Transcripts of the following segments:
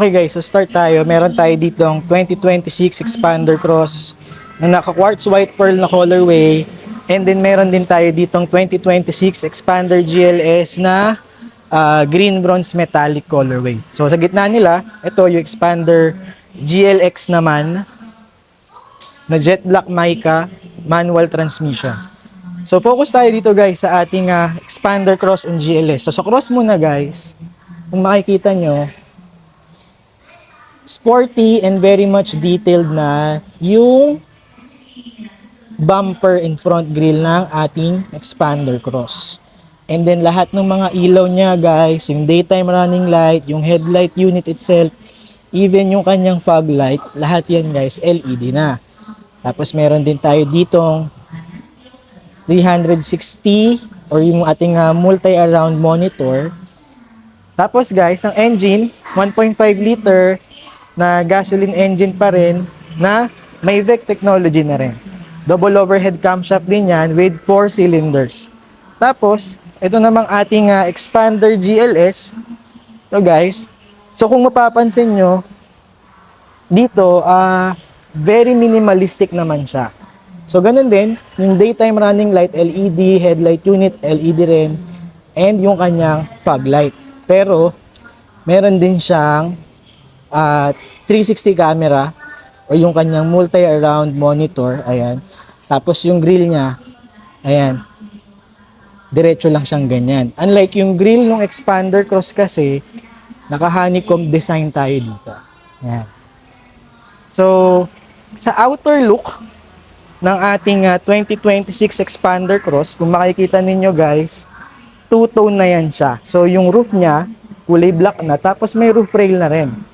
Okay guys, so start tayo. Meron tayo dito ang 2026 Expander Cross na naka-quartz white pearl na colorway. And then meron din tayo dito ang 2026 Expander GLS na green bronze metallic colorway. So sa gitna nila, ito yung Expander GLX naman na jet black mica manual transmission. So focus tayo dito guys sa ating Expander Cross and GLS. So sa Cross muna guys, kung makikita nyo, sporty and very much detailed na yung bumper and front grille ng ating Expander Cross. And then lahat ng mga ilaw niya guys, yung daytime running light, yung headlight unit itself, even yung kanyang fog light, lahat yan guys LED na. Tapos meron din tayo ditong 360 or yung ating multi-around monitor. Tapos guys, ang engine, 1.5 liter na gasoline engine pa rin na may VEC technology na rin. Double overhead camshaft din yan with 4 cylinders. Tapos, ito namang ating Expander GLS. So guys, so kung mapapansin nyo, dito, very minimalistic naman siya. So ganun din, yung daytime running light, LED, headlight unit, LED rin, and yung kanyang fog light. Pero, meron din siyang 360 camera o yung kanyang multi-around monitor, ayan. Tapos yung grill niya, ayan, diretso lang siyang ganyan. Unlike yung grill ng Expander Cross kasi, naka-honeycomb design tayo dito. Ayan. So, sa outer look ng ating 2026 Expander Cross, kung makikita ninyo guys, two-tone na yan siya. So, yung roof niya, kulay black na, tapos may roof rail na rin.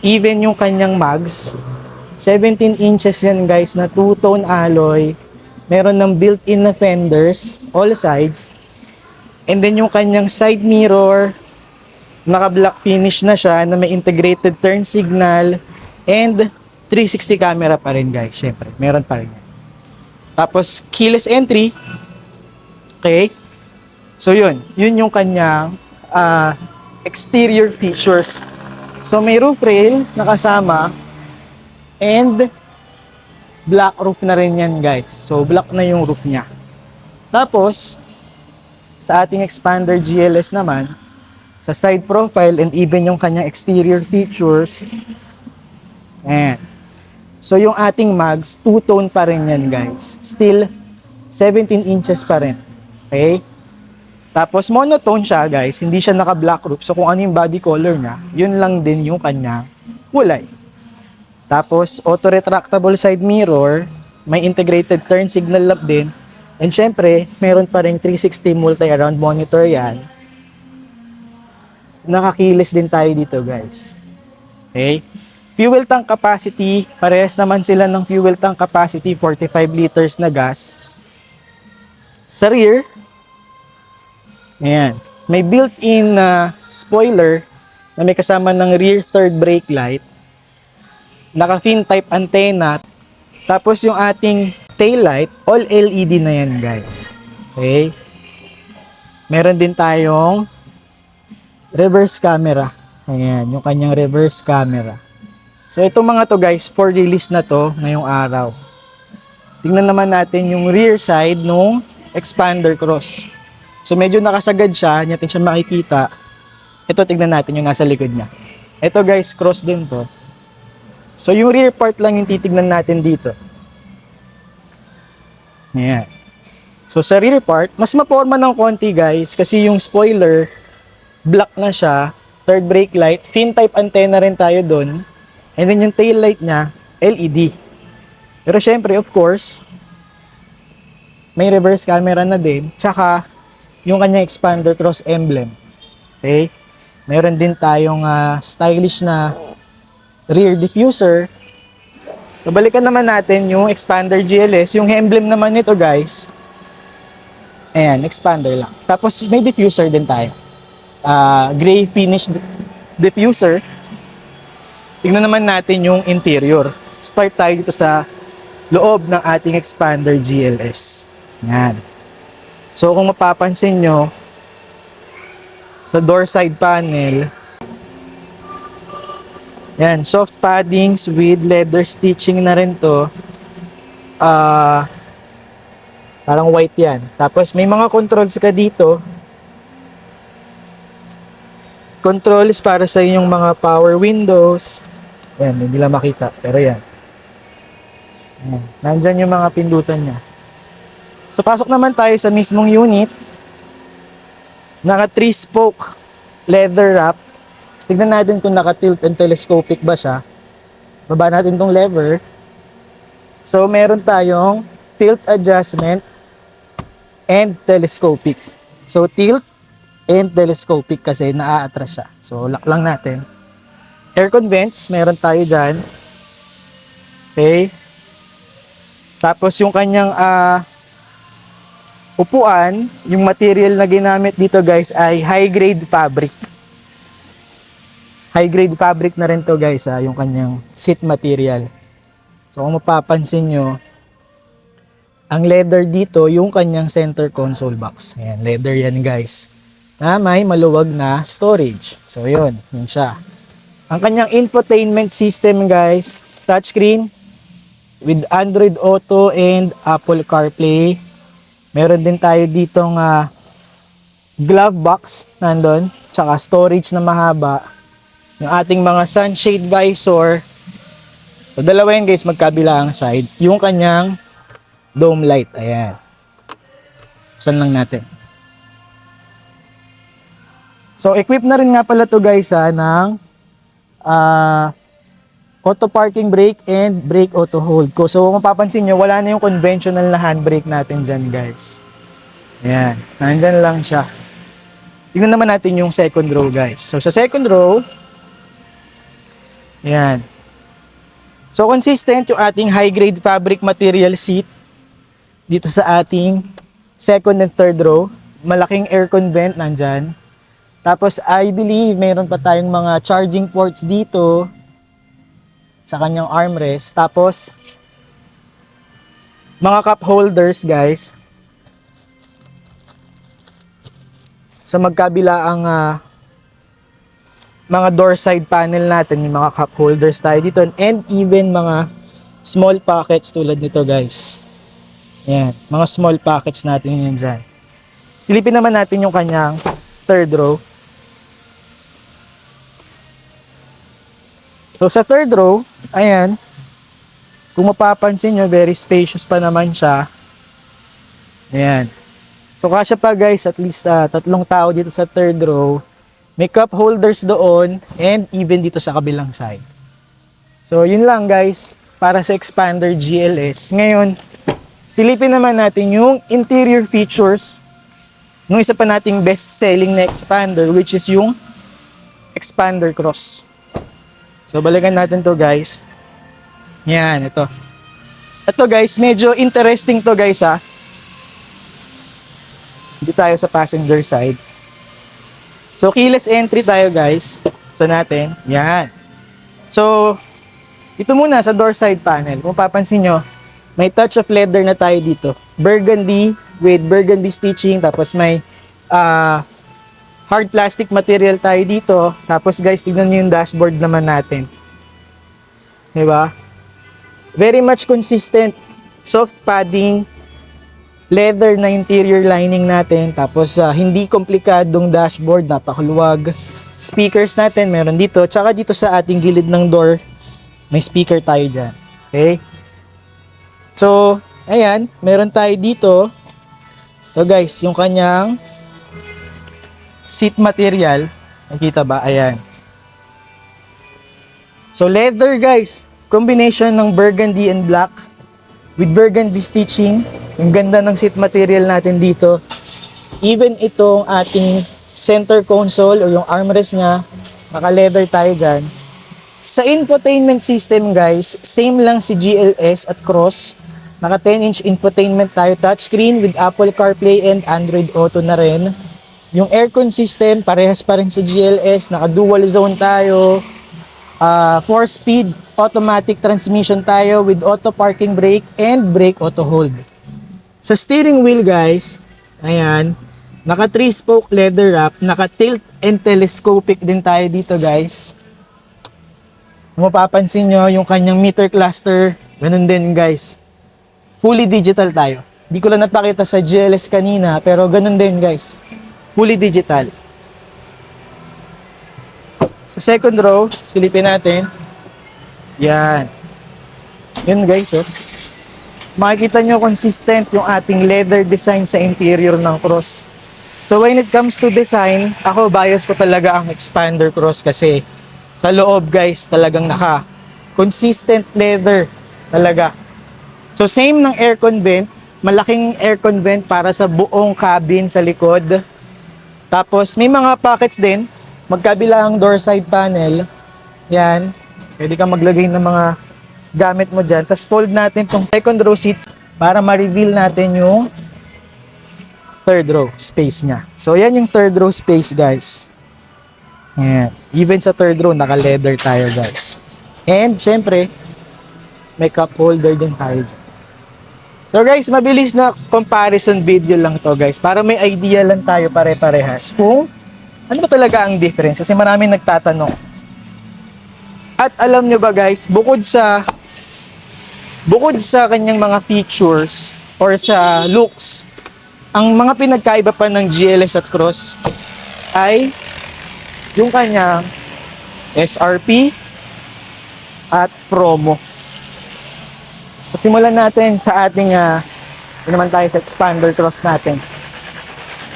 Even yung kanyang mags, 17 inches yan guys na two-tone alloy. Meron ng built-in na fenders, all sides. And then yung kanyang side mirror, naka-black finish na siya na may integrated turn signal and 360 camera pa rin guys, syempre. Meron pa rin. Tapos keyless entry. Okay? So yun yung kanyang exterior features. So may roof rail na kasama and black roof na rin yan guys. So black na yung roof niya. Tapos sa ating Expander GLS naman, sa side profile and even yung kanyang exterior features, ayan. So yung ating mags, two-tone pa rin yan guys. Still 17 inches pa rin. Okay? Tapos monotone siya guys, hindi siya naka-black roof. So kung ano yung body color niya, yun lang din yung kanyang kulay. Tapos auto-retractable side mirror, may integrated turn signal lamp din. And syempre, meron pa rin 360 multi-around monitor yan. Nakakilis din tayo dito guys. Okay? Fuel tank capacity, parehas naman sila ng fuel tank capacity, 45 liters na gas. Sa rear, ayan, may built-in spoiler na may kasama ng rear third brake light. Naka-fin type antenna. Tapos yung ating tail light, all LED na yan guys. Okay? Meron din tayong reverse camera. Ayan, yung kanyang reverse camera. So itong mga to guys, for release na to ngayong araw. Tingnan naman natin yung rear side nung Expander Cross. So medyo nakasagad siya, hindi natin siya makikita. Ito tignan natin yung nasa likod niya. Ito guys, cross din to. So yung rear part lang yung titignan natin dito. Ayan. So sa rear part, mas maporma ng konti guys kasi yung spoiler, black na siya, third brake light, fin type antenna rin tayo doon. And then yung tail light niya, LED. Pero syempre of course, may reverse camera na din, tsaka yung kanyang Expander Cross emblem. Okay? Meron din tayong stylish na rear diffuser. So balikan naman natin yung Expander GLS. Yung emblem naman nito guys, ayan, Expander lang. Tapos may diffuser din tayo. Gray finish diffuser. Tingnan naman natin yung interior. Start tayo dito sa loob ng ating Expander GLS. Ayan. So kung mapapansin nyo, sa door side panel, Yan, soft paddings with leather stitching na rin to. Parang white yan. Tapos may mga controls ka dito. Controls para sa inyong mga power windows. Yan, hindi lang makita. Pero yan. Yan. Nandyan yung mga pindutan niya. So, pasok naman tayo sa mismong unit. Naka 3-spoke leather wrap. Tignan natin kung naka-tilt and telescopic ba siya. Baba natin tong lever. So, meron tayong tilt adjustment and telescopic. So, tilt and telescopic kasi naa-atras siya. So, lock lang natin. Aircon vents, meron tayo dyan. Okay. Tapos, yung kanyang upuan, yung material na ginamit dito guys ay high-grade fabric. High-grade fabric na rin to guys, yung kanyang seat material. So kung mapapansin nyo, ang leather dito, yung kanyang center console box. Ayan, leather yan guys. Na may maluwag na storage. So yun siya. Ang kanyang infotainment system guys, touchscreen with Android Auto and Apple CarPlay. Meron din tayo ditong glove box nandun, tsaka storage na mahaba. Yung ating mga sunshade visor. So, dalawa yan guys, magkabila ang side. Yung kanyang dome light. Ayan. Saan lang natin. So, equip na rin nga pala to guys ng auto parking brake and brake auto hold. So, kung mapapansin nyo, wala na yung conventional na handbrake natin dyan guys. Ayan. Nandyan lang siya. Tingnan naman natin yung second row guys. So, sa second row, yan. So, consistent yung ating high-grade fabric material seat dito sa ating second and third row. Malaking aircon vent nandyan. Tapos, I believe, mayroon pa tayong mga charging ports dito sa kanyang armrest. Tapos, mga cup holders, guys. Sa magkabila ang mga door side panel natin, yung mga cup holders tayo dito, and even mga small pockets tulad nito guys. Ayan, mga small pockets natin yan dyan. Silipin naman natin yung kanyang third row. So sa third row, ayan, kung mapapansin nyo, very spacious pa naman siya. Ayan. So kasya pa guys, at least 3 tao dito sa third row. May cup holders doon and even dito sa kabilang side. So, yun lang guys para sa Expander GLS. Ngayon, silipin naman natin yung interior features ng isa pa nating best-selling na Expander, which is yung Expander Cross. So, balikan natin to guys. Yan, ito. Ito guys, medyo interesting to guys ha. Dito tayo sa passenger side. So, keyless entry tayo guys. Sa natin. Yan. So, ito muna sa door side panel. Kung papansin nyo, may touch of leather na tayo dito. Burgundy with burgundy stitching. Tapos may hard plastic material tayo dito. Tapos guys, tignan nyo yung dashboard naman natin. Diba? Very much consistent. Soft padding. Leather na interior lining natin. Tapos hindi komplikadong dashboard, napakaluwag. Speakers natin meron dito. Tsaka dito sa ating gilid ng door, may speaker tayo dyan. Okay? So, ayan, meron tayo dito. So guys, yung kanyang seat material. Nakita ba? Ayan. So leather guys, combination ng burgundy and black with burgundy stitching. Yung ganda ng seat material natin dito. Even itong ating center console o yung armrest niya, naka-leather tayo dyan. Sa infotainment system guys, same lang si GLS at Cross. Naka 10-inch infotainment tayo, touchscreen with Apple CarPlay and Android Auto na rin. Yung aircon system, parehas pa rin sa GLS, naka dual zone tayo. 4-speed automatic transmission tayo with auto parking brake and brake auto hold. Sa steering wheel guys, ayan, naka 3-spoke leather wrap, naka tilt and telescopic din tayo dito guys. Kung mapapansin nyo, yung kanyang meter cluster, ganun din guys. Fully digital tayo. Di ko lang napakita sa GLS kanina, pero ganun din guys. Fully digital. Sa second row, silipin natin. Yan. Yun guys, oh. Makikita nyo consistent yung ating leather design sa interior ng cross. So when it comes to design, ako bias ko talaga ang expander cross kasi sa loob guys talagang consistent leather talaga. So same ng aircon vent, malaking aircon vent para sa buong cabin sa likod. Tapos may mga pockets din, magkabila ang door side panel. Yan, pwede kang maglagay ng mga gamit mo dyan. Tapos fold natin itong second row seats para ma-reveal natin yung third row space niya. So, yan yung third row space, guys. Yan. Even sa third row, naka-leather tayo, guys. And, syempre, may cup holder din tayo dyan. So, guys, mabilis na comparison video lang to, guys. Para may idea lang tayo pare-parehas kung ano ba talaga ang difference. Kasi maraming nagtatanong. At alam nyo ba, guys, bukod sa kanyang mga features or sa looks, ang mga pinagkaiba pa ng GLS at Cross ay yung kanyang SRP at promo. At simulan natin sa ating naman tayo sa expander cross natin.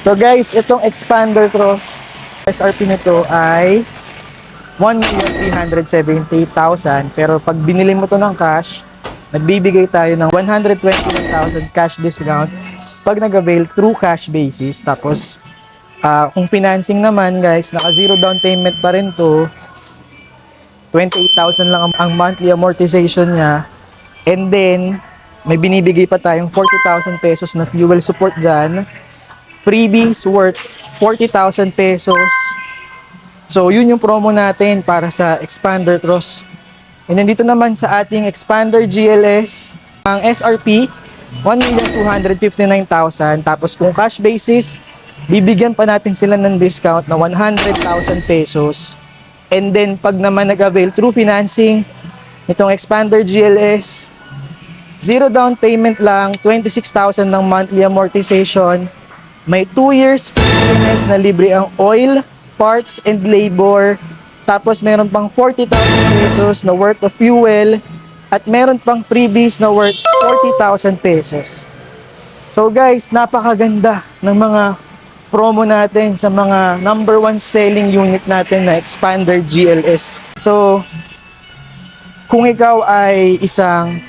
So guys, itong expander cross, SRP nito ay 1,378,000, pero pag binili mo to ng cash, nagbibigay tayo ng 121,000 cash discount pag nag-avail through cash basis. Tapos, kung financing naman guys, naka zero down payment pa rin to. 28,000 lang ang monthly amortization niya. And then, may binibigay pa tayong 40,000 pesos na fuel support dyan. Freebies worth 40,000 pesos. So, yun yung promo natin para sa Expander Cross. And then dito naman sa ating Expander GLS, ang SRP, 1,259,000. Tapos kung cash basis, bibigyan pa natin sila ng discount na 100,000 pesos. And then pag naman nag-avail through financing, itong Expander GLS, zero down payment lang, 26,000 ng monthly amortization. May 2 years free na libre ang oil, parts, and labor. Tapos meron pang 40,000 pesos na worth of fuel at meron pang freebies na worth 40,000 pesos. So guys, napakaganda ng mga promo natin sa mga number 1 selling unit natin na Expander GLS. So, kung ikaw ay isang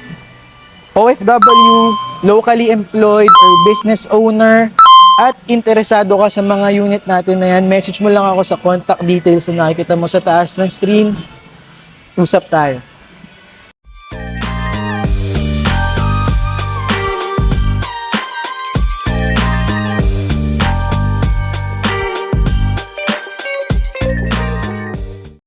OFW, locally employed, or business owner, at interesado ka sa mga unit natin na yan, message mo lang ako sa contact details na nakikita mo sa taas ng screen. Usap tayo.